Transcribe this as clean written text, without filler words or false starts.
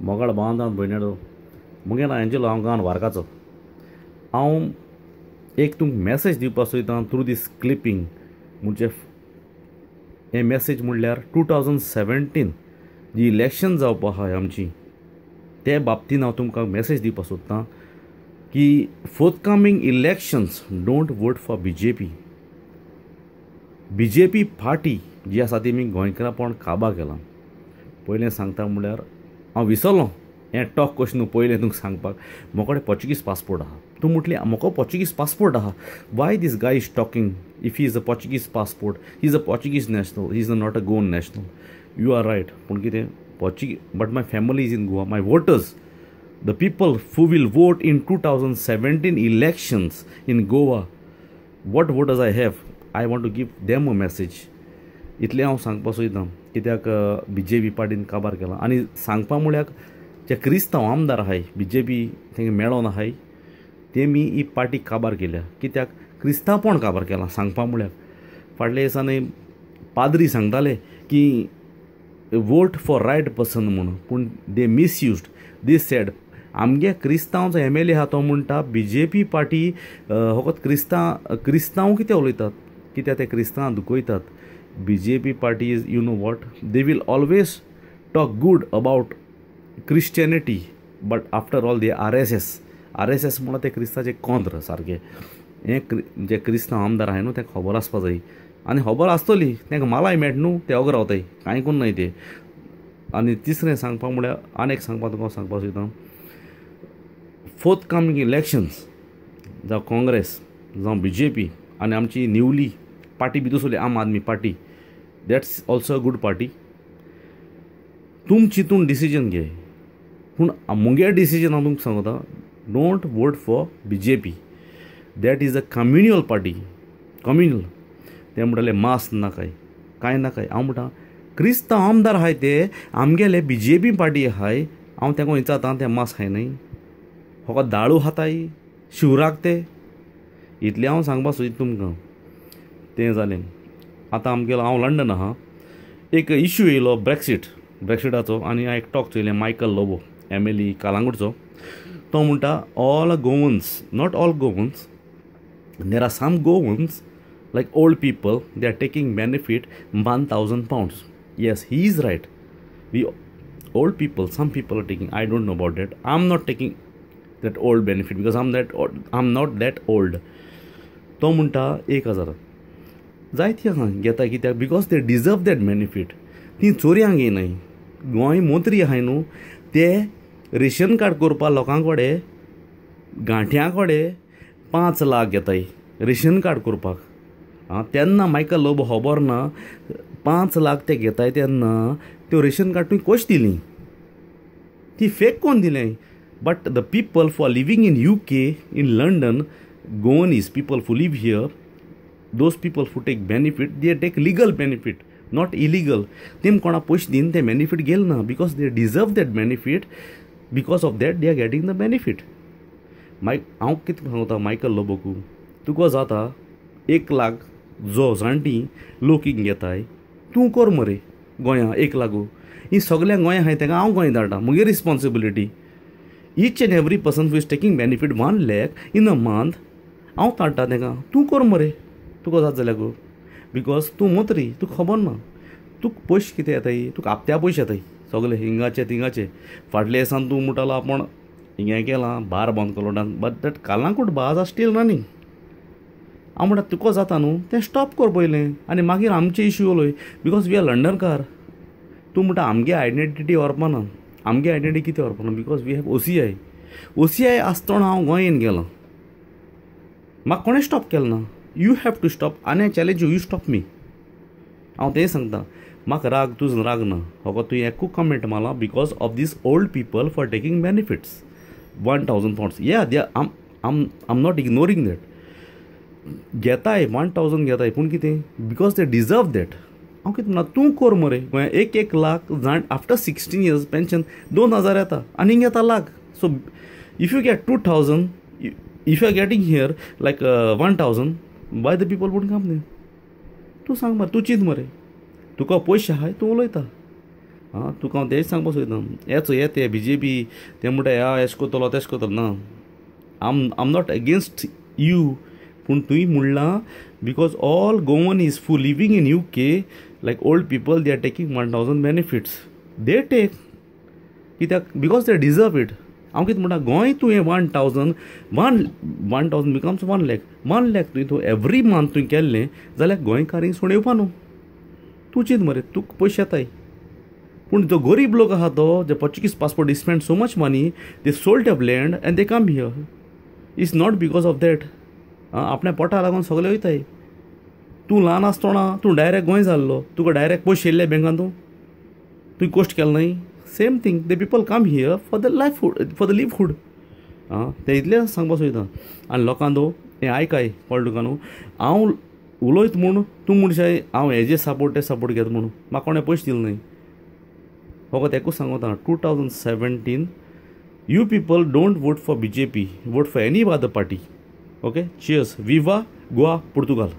मोगाळ बांदान भयणाडो मुगे ना एंजलो हांव गांवान वारकाचो. हांव एक तुमकां मॅसेज दिवपा सोदतां थ्रू दीस क्लिपींग. म्हणजे हें मॅसेज म्हणल्यार 2017 जी इलेक्शन जावपा आहा आमची ते बाबतींत हांव तुमकां मॅसेज दिवपा सोदतां की forthcoming elections don't vote for BJP. BJP party जी आसा ती आमी गोंयकारांपण काबार केलां. पयलें सांगता म्हणल्यार हांव विसरलो हें टॉक कशें न्हू पयलें तुमकां सांगपाक. म्हाका कडेन पोर्चुगीज पासपोर्ट आहा. तूं म्हटलें म्हाका पोर्चुगीज पासपोर्ट आहा. Why this guy is talking if he is a Portuguese passport, he is a Portuguese national, he is not a Goan national. You are right. पूण कितें Portuguese but my family is in Goa. My voters, the people who will vote in 2017 elections in Goa, what voters I have, I want to give them a message. इतलें हांव सांगपा सोदतां कित्याक BJP पार्टीन काबार केलां. आनी सांगपा म्हळ्यार जे क्रिस्तांव आमदार आहाय BJP तेंगे मेळोन आहाय तेमी ही पार्टी काबार केल्या. कित्याक क्रिस्तांवपण काबार केलां सांगपा म्हळ्यार. फाटल्या दिसांनी पाद्री सांगताले की वोट फॉर रायट पर्सन म्हणून, पूण दे मिसयूज्ड. दे सेड आमगे क्रिस्तांवचो MLA आहा तो म्हणटा BJP पार्टी फकत क्रिस्तांव कितें उलयतात, कित्याक ते क्रिस्तांवां दुखयतात. BJP party is you know what, they will always talk good about Christianity but after all they RSS म्हणून ते क्रिस्तांचे कोंत्र सारके. हे जे क्रिस्तांव आमदार आहाय न्हू तेंकां खबर आसपा जाय. आनी खबर आसतली तेंकां मालाय मेळट न्हू ते ओग रावताय कांय कोन्न नाय ते. आनी तिसरें सांगपाक म्हळ्यार आनीक सांगपाक तुका सांगपाक सोदतां फोर्थकमींग इलेक्शन्स जावं काँग्रेस जावं BJP आनी आमची न्यूली पार्टी भितूर चली Aam Aadmi party, that's also a good party. तुम चिंतून डिसिजन घे. पूण मुगे डिसिजन हांव तुमकां सांगता, don't vote for BJP. That is a communal party. Communal ते म्हणटाले मास नाकाय कांय नाकाय. हांव म्हणटा क्रिस्तांव आमदार आहाय ते आमगेले BJP पार्टी आहाय. हांव तेंका विचारतां ते मास खायनाय फकत दाळू खाताय शिवराक ते. इतलें हांव सांगपाक सोदता तुमकां. तें जालें. आतां आमगेलो हांव लंडन आहा. एक इश्यू येयलो ब्रेक्सिटाचो आनी हांवें एक टॉक चयलें मायकल लोबो MLA कालांगूटचो. तो म्हणटा all Goans, not all Goans, there are some Goans like old people, they are taking benefit £1,000. Yes, he is right. We old people, some people are taking, I don't know about that. I'm not taking that old benefit because I'm not that old. तो म्हणटा 1,000 जायती आहा घेता कित्याक because they deserve that benefit. ती चोरयांक येयनाय. गोंय मंत्री आहाय न्हू ते रेशन कार्ड करपा लोकां कडेन गांठ्यां कडेन 5 लाख घेताय रेशन कार्ड करपाक. तेन्ना मायकल लोबो खबर ना 5 लाख ते घेताय तेन्ना त्यो रेशन कार्ड तुवें कशी दिली, ती फेक कोण दिलें. But the people for living in UK, in London, Goanese people who live here, those people who take benefit, they take legal benefit not illegal. तेम कोणा पयशे दिन ते बेनिफीट गेले ना because they deserve that benefit. Because of that they are getting the benefit. हांव कितें सांगता मायकल लोबोकू, तुका जाता 1 लाख जो जाणटी लोक घेताय तूं कर मरे गोंया 1 लाख. ही सगळ्या गोंया आहाय तेका हांव गोंय धाडटा. मुगे responsibility. Each end every person who is taking benefit 1 lakh in a month हांव धाडटा तेका. तूं कर मरे तुका जाता जाल्यार गो. बिकॉज तूं मंत्री, तुका खबर ना तुका पयशे कितें येताय, तुका हप्त्या पयशे येताय सगळे हिंगाचे तिंगाचे. फाटल्या दिसान तूं म्हणटालो आपूण हिंगा केलां बार बंद केलो बट दॅट कालांगूट बाज आर स्टील रनिंग. हांव म्हणटा तुका जाता न्हू तें स्टॉप कर पयलें आनी मागीर आमचे इश्यू उलय. बिकॉज वी आर लंडनकार. तूं म्हणटा आमगे आयडेंटिटी व्हरपाना. आमगे आयडेंटिटी कितें व्हरपाना बिकॉज वी हॅव OCI आसतना हांव गोंयेन गेलां. म्हाका कोणें स्टॉप केलें ना. You have to stop. आनी I challenge you stop me. हांव तें सांगता. म्हाका राग तुजो राग ना फकत तुवें एकू कमेंट मारला because of this old people for taking benefits £1,000. या दे आम नॉट इग्नोरींग दॅट. घेताय 1,000 घेताय पूण कितें बिकॉज दे डिजर्व दॅट. हांव कितें म्हणटा तूं कर मरे गोंया 1 लाख जाण आफ्टर 16 years पेन्शन 2,000 येता आनी घेता लाख. So if you get 2,000, if you are getting here like 1,000, why the people would come then. तूं सांग मरे, तूं चिंत मरे. तुका पयशे आहाय तूं उलयता. आं तुका हांव तेच सांगपाक सोदना हेच ते BJP ते म्हणटा एश कोतलो तेश कोतलो ना आम नॉट अगेन्स्ट यू पूण तुवें म्हणलां because all Goan is full living in UK like old people they are taking 1000 benefits they take कित्याक बिकॉज दे डिजर्व इट हांव कितें म्हणटा गोंय तुवें 1000 बिकम्स 1 lakh तुवें तूं एवरी मंथ तुवें केल्लें जाल्यार गोंयकारींक सोण येवपा न्हू तूं चिंत मरे तुका पयशे येताय पूण जो गरीब लोक आहा तो जे Portuguese passport spend so much money they sold up land and they come here it's not because of that आपल्या पोटा लागून सगळे वयताय तूं ल्हान आसतना तूं डायरेक्ट गोंय जाल्लो तुका डायरेक्ट पयशे येयल्ले बँकान तुवें कोश्ट केलो न्हय same thing the people come here for the livelihood ते इतलें सांगपाक सोदता आनी लोकांक हें आयकाय कळ्ळें तुका न्हू हांव उलयत म्हूण तूं म्हणशाय हांव हेजे सपोर्ट ते सपोर्ट घेता म्हणून म्हाका कोणें पयशे दिले न्हय फकत एकूच सांगता 2017 you people don't vote for BJP vote for any other party okay cheers विवा गोवा पुर्तुगाल